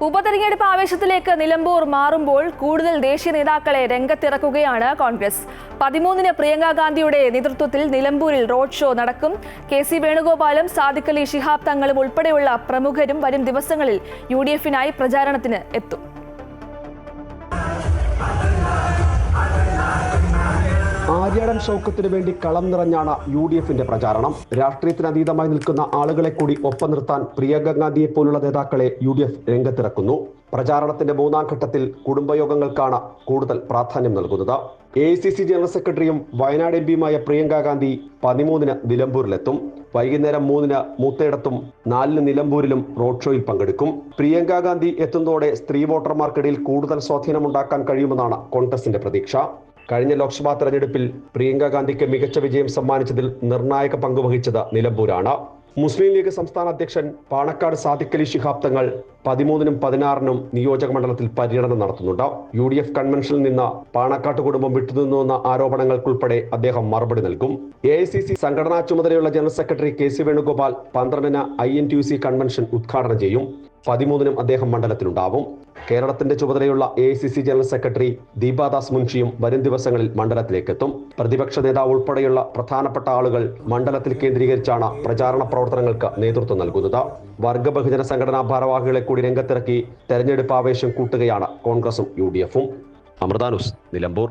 ഉപതെരഞ്ഞെടുപ്പ് ആവേശത്തിലേക്ക് നിലമ്പൂർ മാറുമ്പോൾ കൂടുതൽ ദേശീയ നേതാക്കളെ രംഗത്തിറക്കുകയാണ് കോൺഗ്രസ്. 13-ന് പ്രിയങ്ക ഗാന്ധിയുടെ നേതൃത്വത്തിൽ നിലമ്പൂരിൽ റോഡ് ഷോ നടക്കും. കെ.സി. വേണുഗോപാലും സാദിഖ് അലി ശിഹാബ് തങ്ങളും ഉൾപ്പെടെയുള്ള പ്രമുഖരും വരും ദിവസങ്ങളിൽ UDF-നായി പ്രചാരണത്തിന് എത്തും. ആര്യാടൻ ഷൗക്കത്തിന് വേണ്ടി കളം നിറഞ്ഞാണ് UDF-ന്റെ പ്രചാരണം. രാഷ്ട്രീയത്തിനതീതമായി നിൽക്കുന്ന ആളുകളെ കൂടി ഒപ്പം നിർത്താൻ പ്രിയങ്ക ഗാന്ധിയെ പോലുള്ള നേതാക്കളെ UDF രംഗത്തിറക്കുന്നു. പ്രചാരണത്തിന്റെ 3ാം ഘട്ടത്തിൽ കുടുംബയോഗങ്ങൾക്കാണ് കൂടുതൽ പ്രാധാന്യം നൽകുന്നത്. AICC ജനറൽ സെക്രട്ടറിയും വയനാട് MP-യുമായ പ്രിയങ്ക ഗാന്ധി 13-ന് നിലമ്പൂരിലെത്തും. വൈകുന്നേരം 3-ന് മൂത്തേടത്തും 4-ന് നിലമ്പൂരിലും റോഡ് ഷോയിൽ പങ്കെടുക്കും. പ്രിയങ്ക ഗാന്ധി എത്തുന്നതോടെ സ്ത്രീ വോട്ടർമാർക്കിടയിൽ കൂടുതൽ സ്വാധീനമുണ്ടാക്കാൻ കഴിയുമെന്നാണ് കോൺഗ്രസിന്റെ പ്രതീക്ഷ. കഴിഞ്ഞ ലോക്സഭാ തെരഞ്ഞെടുപ്പിൽ പ്രിയങ്ക ഗാന്ധിക്ക് മികച്ച വിജയം സമ്മാനിച്ചതിൽ നിർണായക പങ്കുവഹിച്ചത് നിലമ്പൂരാണ്. മുസ്ലിം ലീഗ് സംസ്ഥാന അധ്യക്ഷൻ പാണക്കാട് സാദിഖ് അലി ശിഹാബ് തങ്ങൾ 13-നും 16-നും നിയോജക മണ്ഡലത്തിൽ പര്യടനം നടത്തുന്നുണ്ട്. UDF കൺവെൻഷനിൽ നിന്ന് പാണക്കാട്ട് കുടുംബം വിട്ടുനിന്നുവെന്ന ആരോപണങ്ങൾക്കുൾപ്പെടെ അദ്ദേഹം മറുപടി നൽകും. AICC സംഘടനാ ചുമതലയുള്ള ജനറൽ സെക്രട്ടറി കെ.സി. വേണുഗോപാൽ 12-ന് INTUC കൺവെൻഷൻ ഉദ്ഘാടനം ചെയ്യും. 13-നും അദ്ദേഹം മണ്ഡലത്തിലുണ്ടാവും. കേരളത്തിന്റെ ചുമതലയുള്ള AICC ജനറൽ സെക്രട്ടറി ദീപാദാസ് മുൻഷിയും വരും ദിവസങ്ങളിൽ മണ്ഡലത്തിലേക്കെത്തും. പ്രതിപക്ഷ നേതാവ് ഉൾപ്പെടെയുള്ള പ്രധാനപ്പെട്ട ആളുകൾ മണ്ഡലത്തിൽ കേന്ദ്രീകരിച്ചാണ് പ്രചാരണ പ്രവർത്തനങ്ങൾക്ക് നേതൃത്വം നൽകുന്നത്. വർഗബഹുജന സംഘടനാ ഭാരവാഹികളെ കൂടി രംഗത്തിറക്കി തെരഞ്ഞെടുപ്പ് ആവേശം കൂട്ടുകയാണ് കോൺഗ്രസും UDF-ഉം. അമൃത ന്യൂസ്, നിലമ്പൂർ.